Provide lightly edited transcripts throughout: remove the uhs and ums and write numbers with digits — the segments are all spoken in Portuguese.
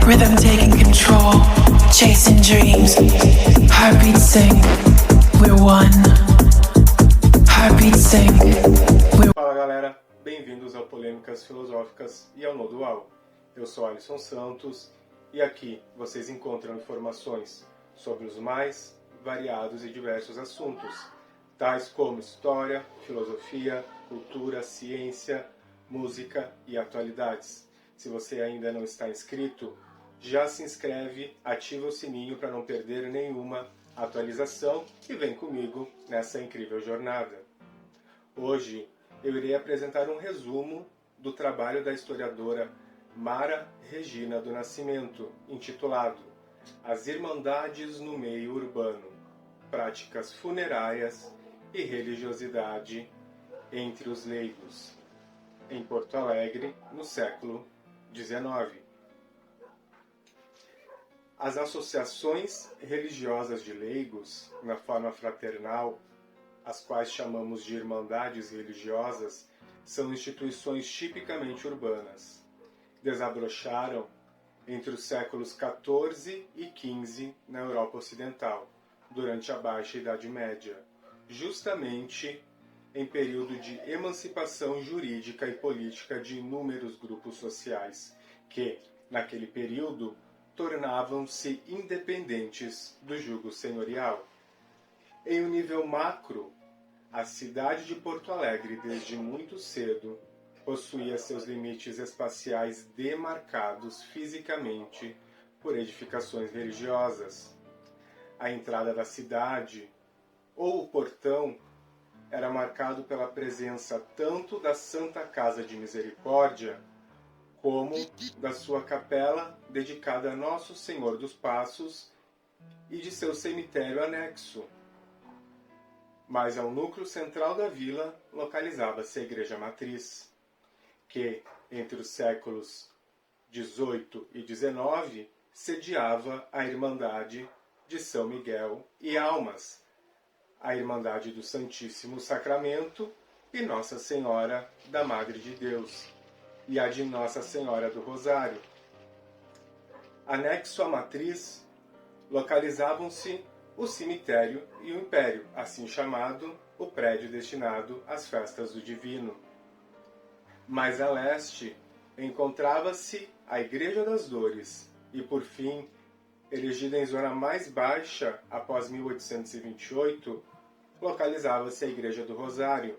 Rhythm taking control, chasing dreams. Heartbeat sing, we're one. Heartbeat sing, we're... Fala galera, bem-vindos ao Polêmicas Filosóficas e ao Nodual. Eu sou Alisson Santos e aqui vocês encontram informações sobre os mais variados e diversos assuntos, tais como história, filosofia, cultura, ciência, música e atualidades. Se você ainda não está inscrito, já se inscreve, ativa o sininho para não perder nenhuma atualização e vem comigo nessa incrível jornada. Hoje eu irei apresentar um resumo do trabalho da historiadora Mara Regina do Nascimento, intitulado As Irmandades no Meio Urbano, Práticas Funerárias e Religiosidade entre os Leigos, em Porto Alegre, no século XIX. As associações religiosas de leigos, na forma fraternal, as quais chamamos de irmandades religiosas, são instituições tipicamente urbanas. Desabrocharam entre os séculos XIV e XV na Europa Ocidental, durante a Baixa Idade Média, justamente em período de emancipação jurídica e política de inúmeros grupos sociais, que, naquele período, tornavam-se independentes do jugo senhorial. Em um nível macro, a cidade de Porto Alegre, desde muito cedo, possuía seus limites espaciais demarcados fisicamente por edificações religiosas. A entrada da cidade, ou o portão, era marcado pela presença tanto da Santa Casa de Misericórdia, como da sua capela dedicada a Nosso Senhor dos Passos e de seu cemitério anexo. Mas ao núcleo central da vila localizava-se a Igreja Matriz, que, entre os séculos XVIII e XIX, sediava a Irmandade de São Miguel e Almas, a Irmandade do Santíssimo Sacramento e Nossa Senhora da Madre de Deus, e a de Nossa Senhora do Rosário. Anexo à matriz, localizavam-se o cemitério e o império, assim chamado o prédio destinado às festas do Divino. Mais a leste, encontrava-se a Igreja das Dores e, por fim, erigida em zona mais baixa após 1828, localizava-se a Igreja do Rosário.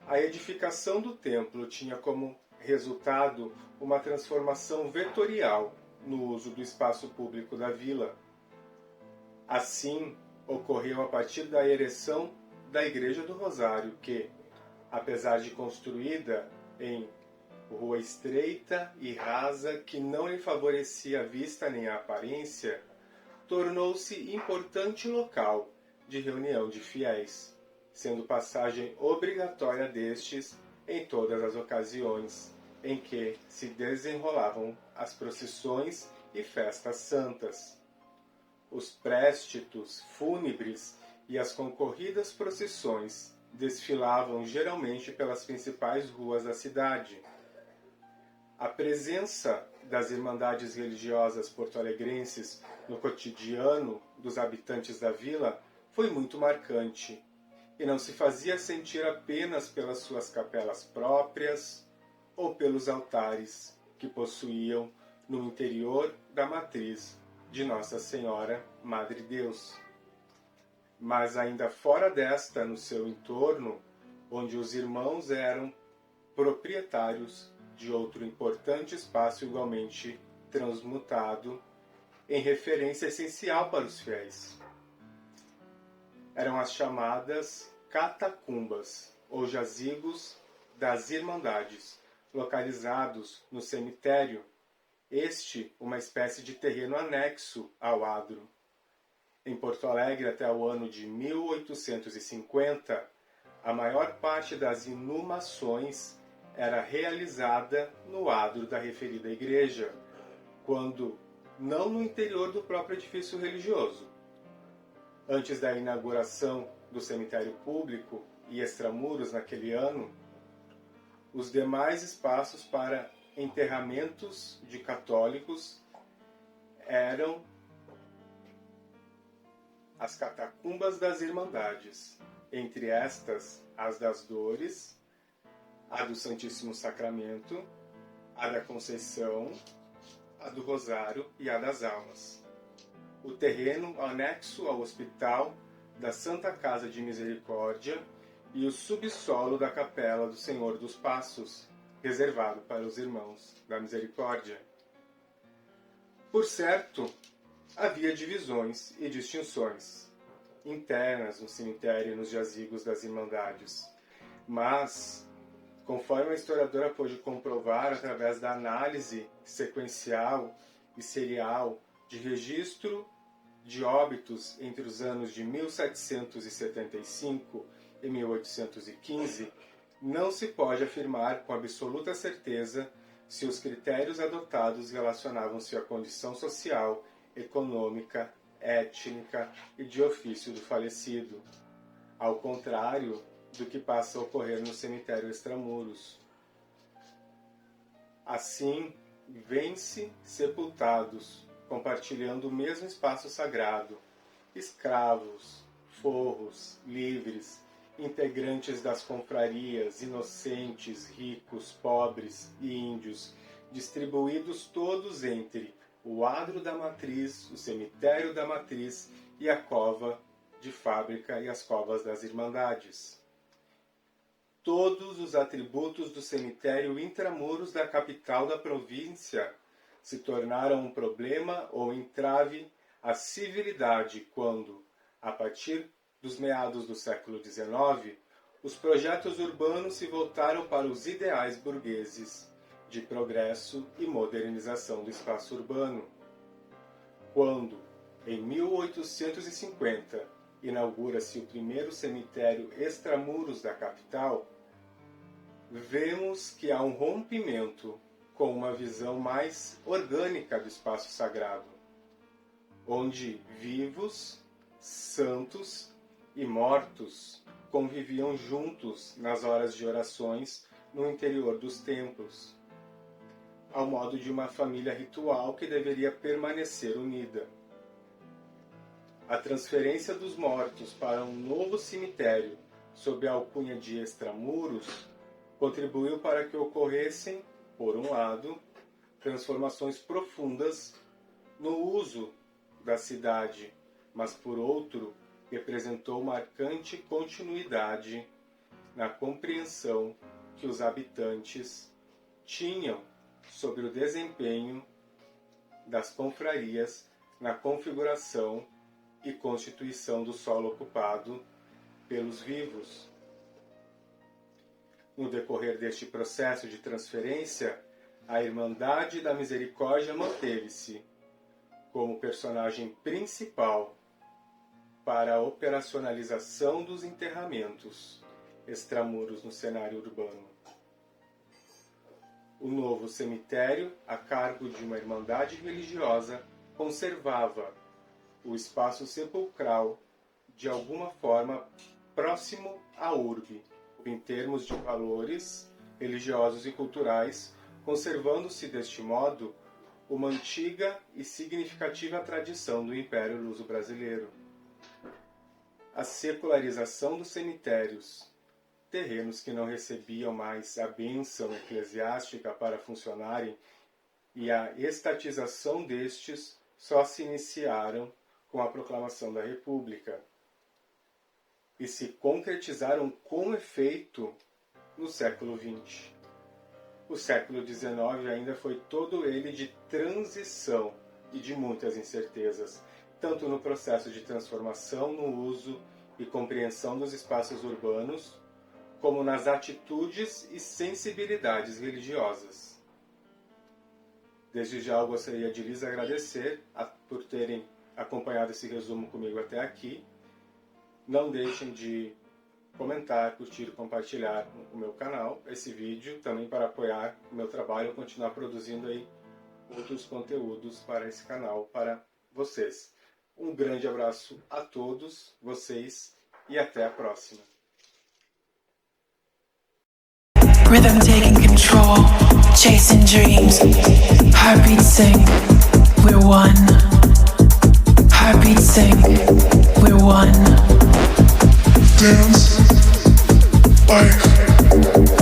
A edificação do templo tinha como resultado uma transformação vetorial no uso do espaço público da vila. Assim, ocorreu a partir da ereção da Igreja do Rosário que, apesar de construída em rua estreita e rasa que não lhe favorecia a vista nem a aparência, tornou-se importante local de reunião de fiéis, sendo passagem obrigatória destes em todas as ocasiões em que se desenrolavam as procissões e festas santas. Os préstitos fúnebres e as concorridas procissões desfilavam geralmente pelas principais ruas da cidade. A presença das irmandades religiosas porto-alegrenses no cotidiano dos habitantes da vila foi muito marcante, e não se fazia sentir apenas pelas suas capelas próprias ou pelos altares que possuíam no interior da matriz de Nossa Senhora Madre Deus. Mas ainda fora desta, no seu entorno, onde os irmãos eram proprietários de outro importante espaço igualmente transmutado em referência essencial para os fiéis. Eram as chamadas catacumbas, ou jazigos das Irmandades, localizados no cemitério, este uma espécie de terreno anexo ao adro. Em Porto Alegre, até o ano de 1850, a maior parte das inumações era realizada no adro da referida igreja, quando não no interior do próprio edifício religioso. Antes da inauguração do cemitério público e extramuros naquele ano, os demais espaços para enterramentos de católicos eram as catacumbas das Irmandades, entre estas as das Dores, a do Santíssimo Sacramento, a da Conceição, a do Rosário e a das Almas. O terreno anexo ao Hospital da Santa Casa de Misericórdia e o subsolo da Capela do Senhor dos Passos, reservado para os Irmãos da Misericórdia. Por certo, havia divisões e distinções internas no cemitério e nos jazigos das Irmandades, mas, conforme a historiadora pôde comprovar através da análise sequencial e serial de registro de óbitos entre os anos de 1775 e 1815, não se pode afirmar com absoluta certeza se os critérios adotados relacionavam-se à condição social, econômica, étnica e de ofício do falecido, ao contrário do que passa a ocorrer no cemitério extramuros. Assim, vêm-se sepultados, compartilhando o mesmo espaço sagrado, escravos, forros, livres, integrantes das confrarias, inocentes, ricos, pobres e índios, distribuídos todos entre o adro da matriz, o cemitério da matriz e a cova de fábrica e as covas das Irmandades. Todos os atributos do cemitério intramuros da capital da província se tornaram um problema ou entrave à civilidade quando, a partir dos meados do século XIX, os projetos urbanos se voltaram para os ideais burgueses de progresso e modernização do espaço urbano. Quando, em 1850, inaugura-se o primeiro cemitério extramuros da capital, vemos que há um rompimento com uma visão mais orgânica do espaço sagrado, onde vivos, santos e mortos conviviam juntos nas horas de orações no interior dos templos, ao modo de uma família ritual que deveria permanecer unida. A transferência dos mortos para um novo cemitério, sob a alcunha de extramuros, contribuiu para que ocorressem, por um lado, transformações profundas no uso da cidade, mas, por outro, representou marcante continuidade na compreensão que os habitantes tinham sobre o desempenho das confrarias na configuração e constituição do solo ocupado pelos vivos. No decorrer deste processo de transferência, a Irmandade da Misericórdia manteve-se como personagem principal para a operacionalização dos enterramentos extramuros no cenário urbano. O novo cemitério, a cargo de uma irmandade religiosa, conservava o espaço sepulcral de alguma forma próximo à urbe, em termos de valores religiosos e culturais, conservando-se deste modo uma antiga e significativa tradição do Império Luso-Brasileiro. A secularização dos cemitérios, terrenos que não recebiam mais a bênção eclesiástica para funcionarem, e a estatização destes só se iniciaram com a proclamação da República e se concretizaram com efeito no século XX. O século XIX ainda foi todo ele de transição e de muitas incertezas, tanto no processo de transformação no uso e compreensão dos espaços urbanos, como nas atitudes e sensibilidades religiosas. Desde já eu gostaria de lhes agradecer por terem acompanhado esse resumo comigo até aqui. Não deixem de comentar, curtir, compartilhar o meu canal, esse vídeo, também para apoiar o meu trabalho e continuar produzindo aí outros conteúdos para esse canal, para vocês. Um grande abraço a todos vocês e até a próxima. Rhythm taking control, chasing dreams, heartbeats sing, we're one. heartbeats sing. We're one. Dance like